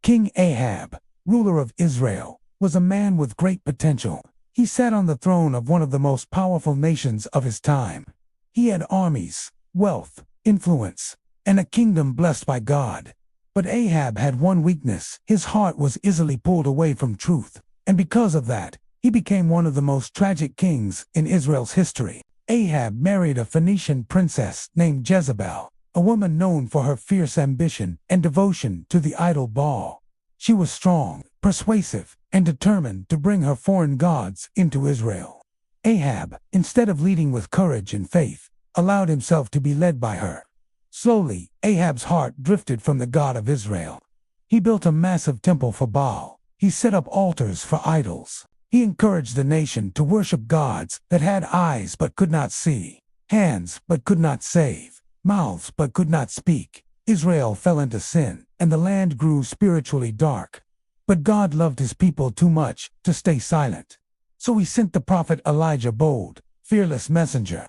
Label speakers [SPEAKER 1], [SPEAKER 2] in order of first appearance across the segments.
[SPEAKER 1] King Ahab, ruler of Israel, was a man with great potential. He sat on the throne of one of the most powerful nations of his time. He had armies, wealth, influence, and a kingdom blessed by God. But Ahab had one weakness: his heart was easily pulled away from truth, and because of that, he became one of the most tragic kings in Israel's history. Ahab married a Phoenician princess named Jezebel, a woman known for her fierce ambition and devotion to the idol Baal. She was strong, persuasive, and determined to bring her foreign gods into Israel. Ahab, instead of leading with courage and faith, allowed himself to be led by her. Slowly, Ahab's heart drifted from the God of Israel. He built a massive temple for Baal. He set up altars for idols. He encouraged the nation to worship gods that had eyes but could not see, hands but could not save, mouths but could not speak. Israel fell into sin, and the land grew spiritually dark. But God loved his people too much to stay silent. So he sent the prophet Elijah, bold, fearless messenger.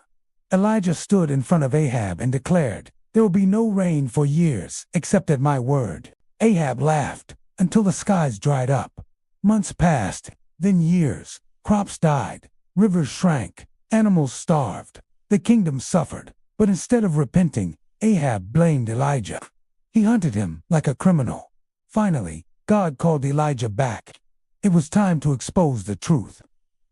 [SPEAKER 1] Elijah stood in front of Ahab and declared, "There will be no rain for years except at my word." Ahab laughed until the skies dried up. Months passed, then years. Crops died, rivers shrank, animals starved. The kingdom suffered, but instead of repenting, Ahab blamed Elijah. He hunted him like a criminal. Finally, God called Elijah back. It was time to expose the truth.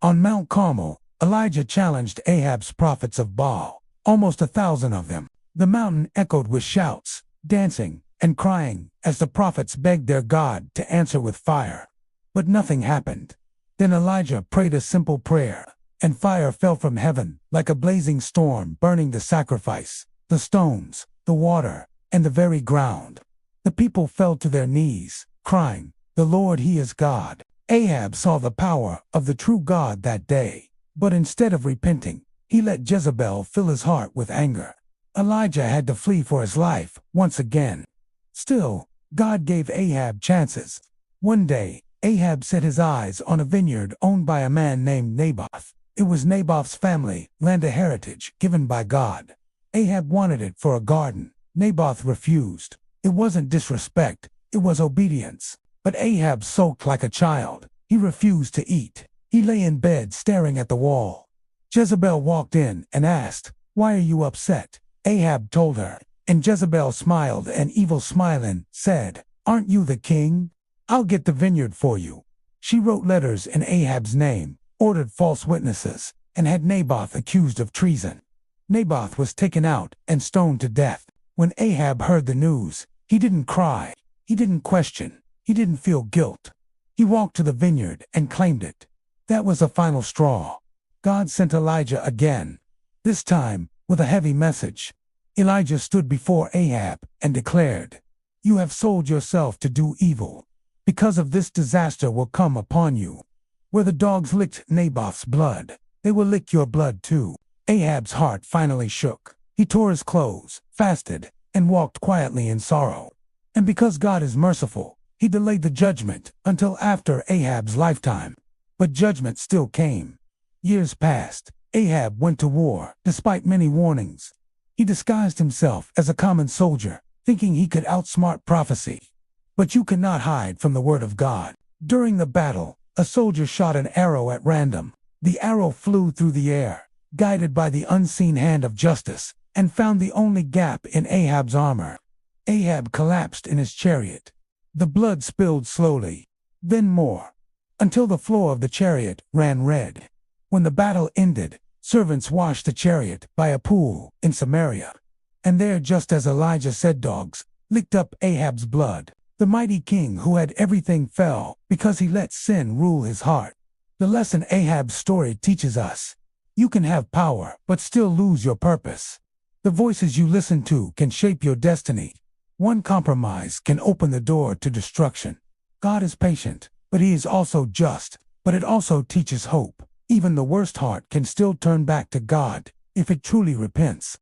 [SPEAKER 1] On Mount Carmel, Elijah challenged Ahab's prophets of Baal, almost 1,000 of them. The mountain echoed with shouts, dancing, and crying as the prophets begged their God to answer with fire. But nothing happened. Then Elijah prayed a simple prayer, and fire fell from heaven like a blazing storm, burning the sacrifice, the stones, the water, and the very ground. The people fell to their knees, crying, "The Lord, He is God." Ahab saw the power of the true God that day, but instead of repenting, he let Jezebel fill his heart with anger. Elijah had to flee for his life once again. Still, God gave Ahab chances. One day, Ahab set his eyes on a vineyard owned by a man named Naboth. It was Naboth's family land, a heritage given by God. Ahab wanted it for a garden. Naboth refused. It wasn't disrespect, it was obedience. But Ahab sulked like a child. He refused to eat. He lay in bed staring at the wall. Jezebel walked in and asked, "Why are you upset?" Ahab told her, and Jezebel smiled an evil smile and said, "Aren't you the king? I'll get the vineyard for you." She wrote letters in Ahab's name, ordered false witnesses, and had Naboth accused of treason. Naboth was taken out and stoned to death. When Ahab heard the news, he didn't cry, he didn't question, he didn't feel guilt. He walked to the vineyard and claimed it. That was the final straw. God sent Elijah again, this time with a heavy message. Elijah stood before Ahab and declared, "You have sold yourself to do evil. Because of this, disaster will come upon you. Where the dogs licked Naboth's blood, they will lick your blood too." Ahab's heart finally shook. He tore his clothes, fasted, and walked quietly in sorrow. And because God is merciful, he delayed the judgment until after Ahab's lifetime. But judgment still came. Years passed. Ahab went to war, despite many warnings. He disguised himself as a common soldier, thinking he could outsmart prophecy. But you cannot hide from the word of God. During the battle, a soldier shot an arrow at random. The arrow flew through the air, guided by the unseen hand of justice, and found the only gap in Ahab's armor. Ahab collapsed in his chariot. The blood spilled slowly, then more, until the floor of the chariot ran red. When the battle ended, servants washed the chariot by a pool in Samaria. And there, just as Elijah said, dogs licked up Ahab's blood. The mighty king who had everything fell because he let sin rule his heart. The lesson Ahab's story teaches us: you can have power but still lose your purpose. The voices you listen to can shape your destiny. One compromise can open the door to destruction. God is patient, but He is also just. But it also teaches hope. Even the worst heart can still turn back to God if it truly repents.